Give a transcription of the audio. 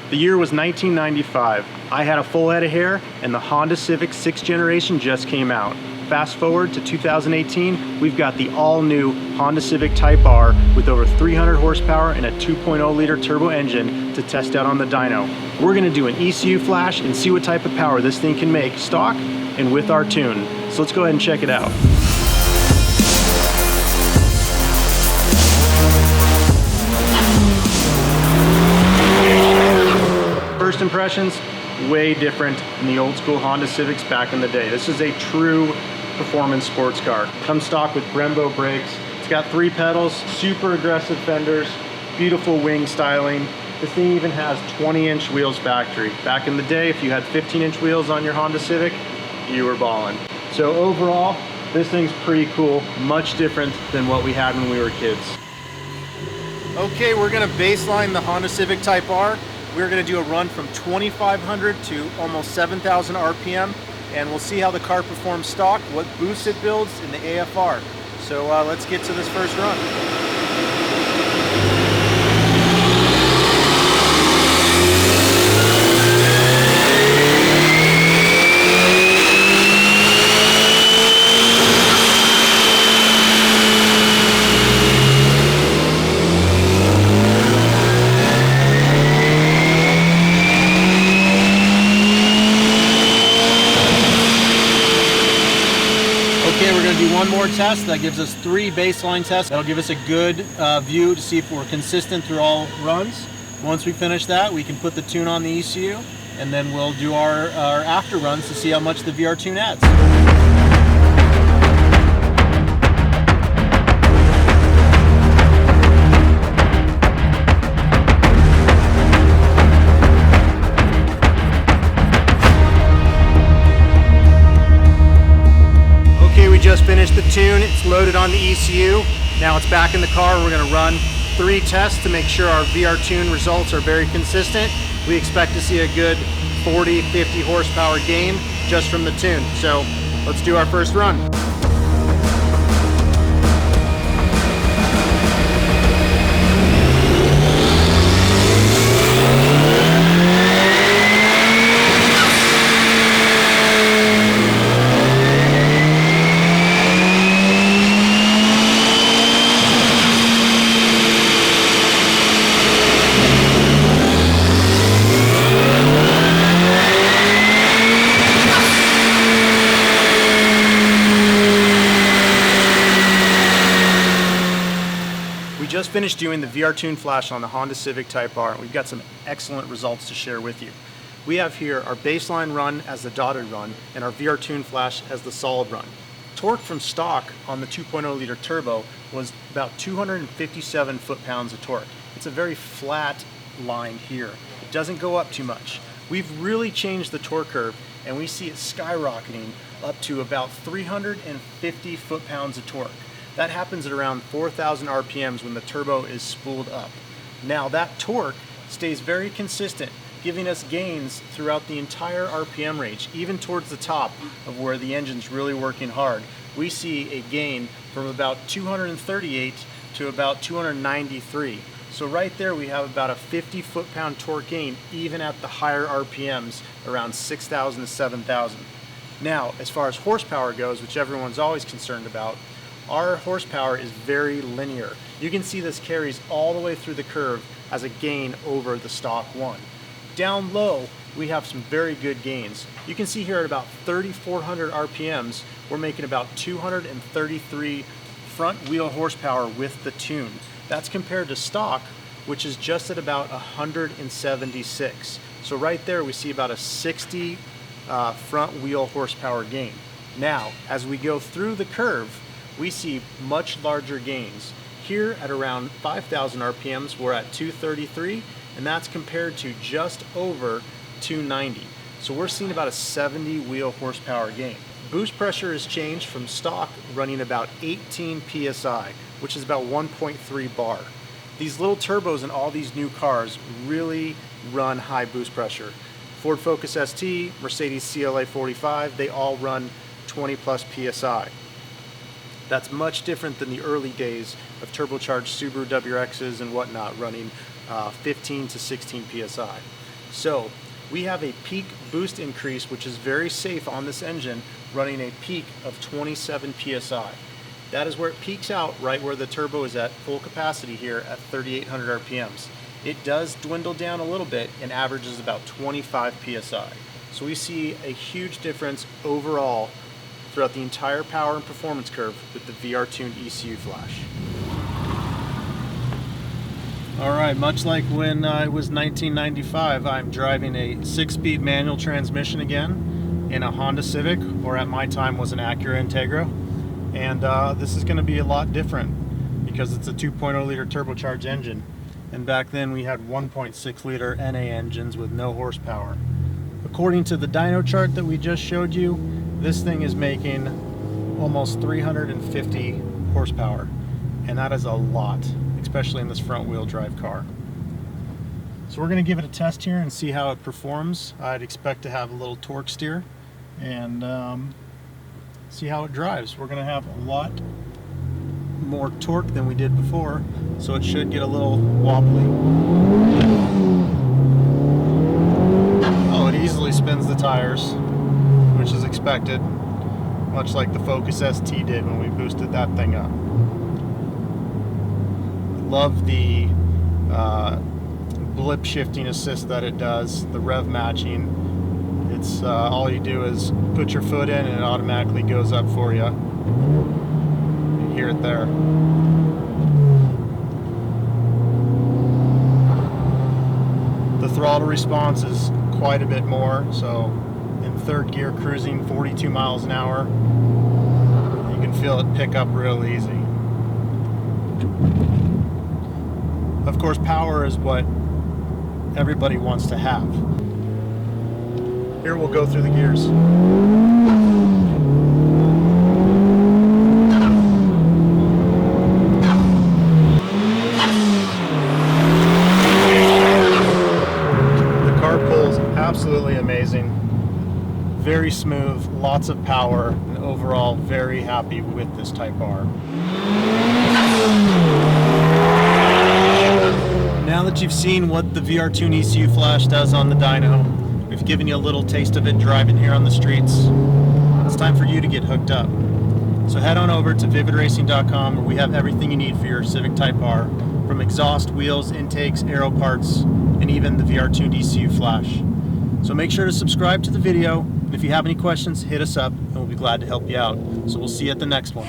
The year was 1995. I had a full head of hair and the Honda Civic 6th generation just came out. Fast forward to 2018, we've got the all-new Honda Civic Type-R with over 300 horsepower and a 2.0 liter turbo engine to test out on the dyno. We're gonna do an ECU Flash and see what type of power this thing can make stock and with our tune. So let's go ahead and check it out. First impressions, way different than the old school Honda Civics back in the day. This is a true performance sports car. Comes stock with Brembo brakes. It's got 3 pedals, super aggressive fenders, beautiful wing styling. This thing even has 20-inch wheels factory. Back in the day, if you had 15-inch wheels on your Honda Civic, you were balling. So overall, this thing's pretty cool, much different than what we had when we were kids. Okay, we're gonna baseline the Honda Civic Type-R. We're going to do a run from 2,500 to almost 7,000 RPM, and we'll see how the car performs stock, what boosts it builds in the AFR. So let's get to this first run. Okay, we're going to do one more test. That gives us 3 baseline tests. That'll give us a good view to see if we're consistent through all runs. Once we finish that, we can put the tune on the ECU, and then we'll do our after runs to see how much the VR Tune adds. We just finished the tune. It's loaded on the ECU. Now it's back in the car. We're going to run 3 tests to make sure our VR Tune results are very consistent. We expect to see a good 40-50 horsepower gain just from the tune. So let's do our first run. We just finished doing the VR Tune Flash on the Honda Civic Type-R, and we've got some excellent results to share with you. We have here our baseline run as the dotted run and our VR Tune Flash as the solid run. Torque from stock on the 2.0 liter turbo was about 257 foot-pounds of torque. It's a very flat line here. It doesn't go up too much. We've really changed the torque curve, and we see it skyrocketing up to about 350 foot-pounds of torque. That happens at around 4,000 RPMs when the turbo is spooled up. Now that torque stays very consistent, giving us gains throughout the entire RPM range, even towards the top of where the engine's really working hard. We see a gain from about 238 to about 293. So right there we have about a 50 foot-pound torque gain even at the higher RPMs, around 6,000 to 7,000. Now, as far as horsepower goes, which everyone's always concerned about, our horsepower is very linear. You can see this carries all the way through the curve as a gain over the stock one. Down low, we have some very good gains. You can see here at about 3,400 RPMs, we're making about 233 front wheel horsepower with the tune. That's compared to stock, which is just at about 176. So right there, we see about a 60 front wheel horsepower gain. Now, as we go through the curve, we see much larger gains. Here at around 5,000 RPMs, we're at 233, and that's compared to just over 290. So we're seeing about a 70 wheel horsepower gain. Boost pressure has changed from stock running about 18 PSI, which is about 1.3 bar. These little turbos in all these new cars really run high boost pressure. Ford Focus ST, Mercedes CLA 45, they all run 20 plus PSI. That's much different than the early days of turbocharged Subaru WRXs and whatnot running 15 to 16 PSI. So we have a peak boost increase, which is very safe on this engine, running a peak of 27 psi. That is where it peaks out, right where the turbo is at full capacity here at 3,800 RPMs. It does dwindle down a little bit and averages about 25 psi. So we see a huge difference overall throughout the entire power and performance curve with the VRTuned ECU Flash. Alright, much like when it was 1995, I'm driving a 6-speed manual transmission again in a Honda Civic, or at my time was an Acura Integra. And this is going to be a lot different because it's a 2.0 liter turbocharged engine. And back then we had 1.6 liter NA engines with no horsepower. According to the dyno chart that we just showed you, this thing is making almost 350 horsepower. And that is a lot, especially in this front wheel drive car. So we're going to give it a test here and see how it performs. I'd expect to have a little torque steer and see how it drives. We're going to have a lot more torque than we did before, so it should get a little wobbly. Oh, it easily spins the tires, which is expected, much like the Focus ST did when we boosted that thing up. Love the blip shifting assist that it does, the rev matching. It's all you do is put your foot in and it automatically goes up for you. You hear it there. The throttle response is quite a bit more, so in third gear cruising 42 miles an hour, you can feel it pick up real easy. Of course, power is what everybody wants to have. Here we'll go through the gears. The car pulls absolutely amazing. Very smooth, lots of power, and overall very happy with this Type-R. Now that you've seen what the VRTuned ECU Flash does on the dyno, we've given you a little taste of it driving here on the streets. It's time for you to get hooked up. So head on over to vividracing.com, where we have everything you need for your Civic Type-R, from exhaust, wheels, intakes, aero parts, and even the VRTuned ECU Flash. So make sure to subscribe to the video, and if you have any questions, hit us up, and we'll be glad to help you out. So we'll see you at the next one.